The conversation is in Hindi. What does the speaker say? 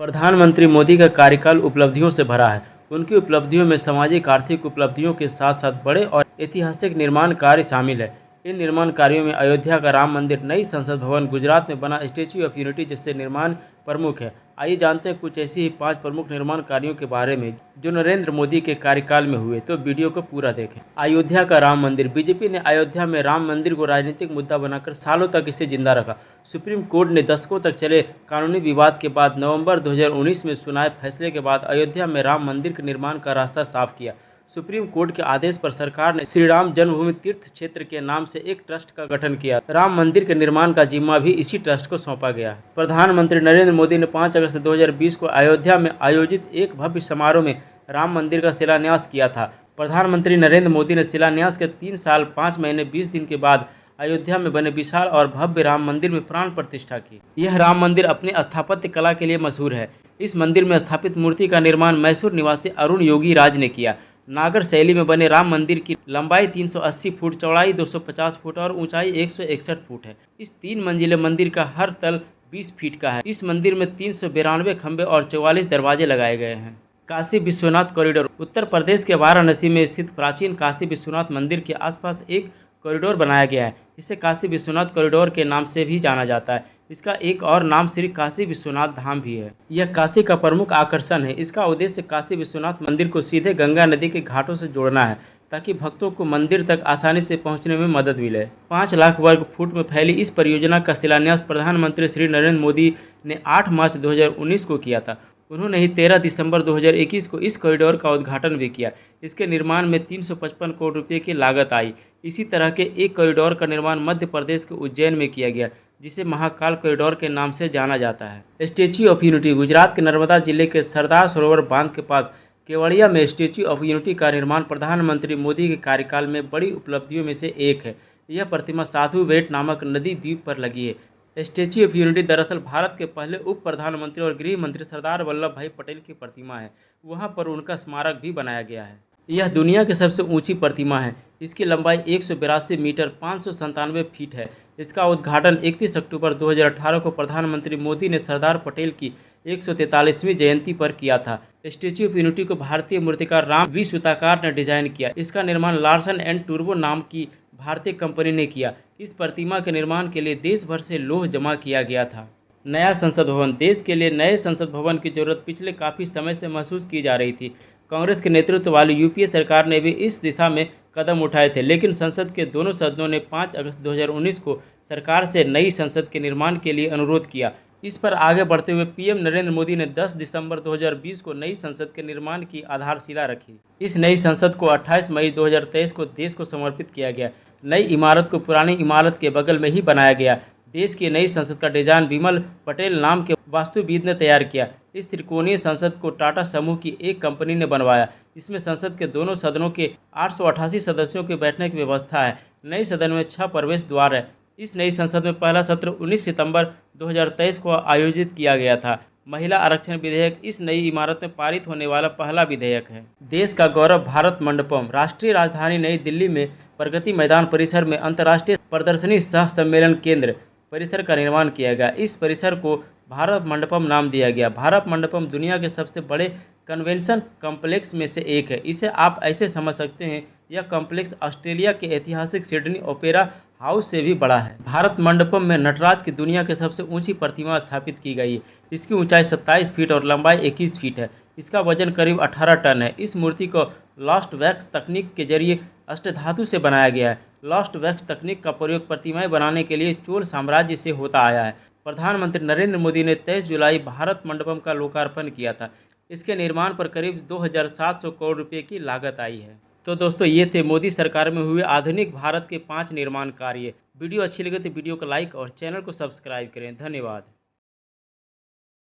प्रधानमंत्री मोदी का कार्यकाल उपलब्धियों से भरा है। उनकी उपलब्धियों में सामाजिक आर्थिक उपलब्धियों के साथ साथ बड़े और ऐतिहासिक निर्माण कार्य शामिल है। इन निर्माण कार्यों में अयोध्या का राम मंदिर, नई संसद भवन, गुजरात में बना स्टेच्यू ऑफ यूनिटी जैसे निर्माण प्रमुख है। आइए जानते हैं कुछ ऐसी ही 5 प्रमुख निर्माण कार्यों के बारे में जो नरेंद्र मोदी के कार्यकाल में हुए, तो वीडियो को पूरा देखें। अयोध्या का राम मंदिर। बीजेपी ने अयोध्या में राम मंदिर को राजनीतिक मुद्दा बनाकर सालों तक इसे जिंदा रखा। सुप्रीम कोर्ट ने दशकों तक चले कानूनी विवाद के बाद नवंबर 2019 में सुनाए फैसले के बाद अयोध्या में राम मंदिर के निर्माण का रास्ता साफ किया। सुप्रीम कोर्ट के आदेश पर सरकार ने श्री राम जन्मभूमि तीर्थ क्षेत्र के नाम से एक ट्रस्ट का गठन किया। राम मंदिर के निर्माण का जिम्मा भी इसी ट्रस्ट को सौंपा गया। प्रधानमंत्री नरेंद्र मोदी ने 5 अगस्त 2020 को अयोध्या में आयोजित एक भव्य समारोह में राम मंदिर का शिलान्यास किया था। प्रधानमंत्री नरेंद्र मोदी ने शिलान्यास के 3 साल 5 महीने 20 दिन के बाद अयोध्या में बने विशाल और भव्य राम मंदिर में प्राण प्रतिष्ठा की। यह राम मंदिर अपने स्थापत्य कला के लिए मशहूर है। इस मंदिर में स्थापित मूर्ति का निर्माण मैसूर निवासी अरुण योगी राज ने किया। नागर शैली में बने राम मंदिर की लंबाई 380 फुट, चौड़ाई 250 फुट और ऊंचाई 161 फुट है। इस 3 मंजिले मंदिर का हर तल 20 फीट का है। इस मंदिर में 392 खंभे और 44 दरवाजे लगाए गए हैं। काशी विश्वनाथ कॉरिडोर। उत्तर प्रदेश के वाराणसी में स्थित प्राचीन काशी विश्वनाथ मंदिर के आसपास एक कॉरिडोर बनाया गया है। इसे काशी विश्वनाथ कॉरिडोर के नाम से भी जाना जाता है। इसका एक और नाम श्री काशी विश्वनाथ धाम भी है। यह काशी का प्रमुख आकर्षण है। इसका उद्देश्य काशी विश्वनाथ मंदिर को सीधे गंगा नदी के घाटों से जोड़ना है ताकि भक्तों को मंदिर तक आसानी से पहुंचने में मदद मिले। 5 लाख वर्ग फुट में फैली इस परियोजना का शिलान्यास प्रधानमंत्री श्री नरेंद्र मोदी ने 8 मार्च 2019 को किया था। उन्होंने ही 13 दिसंबर 2021 को इस कॉरिडोर का उद्घाटन भी किया। इसके निर्माण में 355 करोड़ रुपए की लागत आई। इसी तरह के एक कॉरिडोर का निर्माण मध्य प्रदेश के उज्जैन में किया गया, जिसे महाकाल कॉरिडोर के नाम से जाना जाता है। Statue of unity. गुजरात के नर्मदा जिले के सरदार सरोवर बांध के पास केवड़िया में स्टेच्यू ऑफ यूनिटी का निर्माण प्रधानमंत्री मोदी के कार्यकाल में बड़ी उपलब्धियों में से एक है। यह प्रतिमा साधु वेट नामक नदी द्वीप पर लगी है। स्टेच्यू ऑफ यूनिटी दरअसल भारत के पहले उप प्रधानमंत्री और गृह मंत्री सरदार वल्लभ भाई पटेल की प्रतिमा है। वहां पर उनका स्मारक भी बनाया गया है। यह दुनिया की सबसे ऊंची प्रतिमा है। इसकी लंबाई 182 मीटर 597 फीट है। इसका उद्घाटन 31 अक्टूबर 2018 को प्रधानमंत्री मोदी ने सरदार पटेल की 143वीं जयंती पर किया था। स्टेच्यू ऑफ यूनिटी को भारतीय मूर्तिकार राम वी सुताकार ने डिजाइन किया। इसका निर्माण लार्सन एंड टूब्रो नाम की भारतीय कंपनी ने किया। इस प्रतिमा के निर्माण के लिए देश भर से लौह जमा किया गया था। नया संसद भवन। देश के लिए नए संसद भवन की जरूरत पिछले काफ़ी समय से महसूस की जा रही थी। कांग्रेस के नेतृत्व वाली यूपीए सरकार ने भी इस दिशा में कदम उठाए थे, लेकिन संसद के दोनों सदनों ने 5 अगस्त 2019 को सरकार से नई संसद के निर्माण के लिए अनुरोध किया। इस पर आगे बढ़ते हुए पीएम नरेंद्र मोदी ने 10 दिसंबर 2020 को नई संसद के निर्माण की आधारशिला रखी। इस नई संसद को 28 मई 2023 को देश को समर्पित किया गया। नई इमारत को पुरानी इमारत के बगल में ही बनाया गया। देश की नई संसद का डिजाइन विमल पटेल नाम के वास्तुविद ने तैयार किया। इस त्रिकोणीय संसद को टाटा समूह की एक कंपनी ने बनवाया। इसमें संसद के दोनों सदनों के 888 सदस्यों के बैठने की व्यवस्था है। नए सदन में 6 प्रवेश द्वार है। इस नई संसद में पहला सत्र 19 सितंबर 2023 को आयोजित किया गया था। महिला आरक्षण विधेयक इस नई इमारत में पारित होने वाला पहला विधेयक है। देश का गौरव भारत मंडपम। राष्ट्रीय राजधानी नई दिल्ली में प्रगति मैदान परिसर में अंतर्राष्ट्रीय प्रदर्शनी सह सम्मेलन केंद्र परिसर का निर्माण किया गया। इस परिसर को भारत मंडपम नाम दिया गया। भारत मंडपम दुनिया के सबसे बड़े कन्वेंशन कॉम्प्लेक्स में से एक है। इसे आप ऐसे समझ सकते हैं, यह कॉम्प्लेक्स ऑस्ट्रेलिया के ऐतिहासिक सिडनी ओपेरा हाउस से भी बड़ा है। भारत मंडपम में नटराज की दुनिया की सबसे ऊंची प्रतिमा स्थापित की गई है। इसकी ऊंचाई 27 फीट और लंबाई 21 फीट है। इसका वजन करीब 18 टन है। इस मूर्ति को लॉस्ट वैक्स तकनीक के जरिए अष्टधातु से बनाया गया है। लॉस्ट वैक्स तकनीक का प्रयोग प्रतिमाएं बनाने के लिए चोल साम्राज्य से होता आया है। प्रधानमंत्री नरेंद्र मोदी ने 23 जुलाई भारत मंडपम का लोकार्पण किया था। इसके निर्माण पर करीब 2700 करोड़ रुपए की लागत आई है। तो दोस्तों, ये थे मोदी सरकार में हुए आधुनिक भारत के 5 निर्माण कार्य। वीडियो अच्छी लगे तो वीडियो को लाइक और चैनल को सब्सक्राइब करें। धन्यवाद।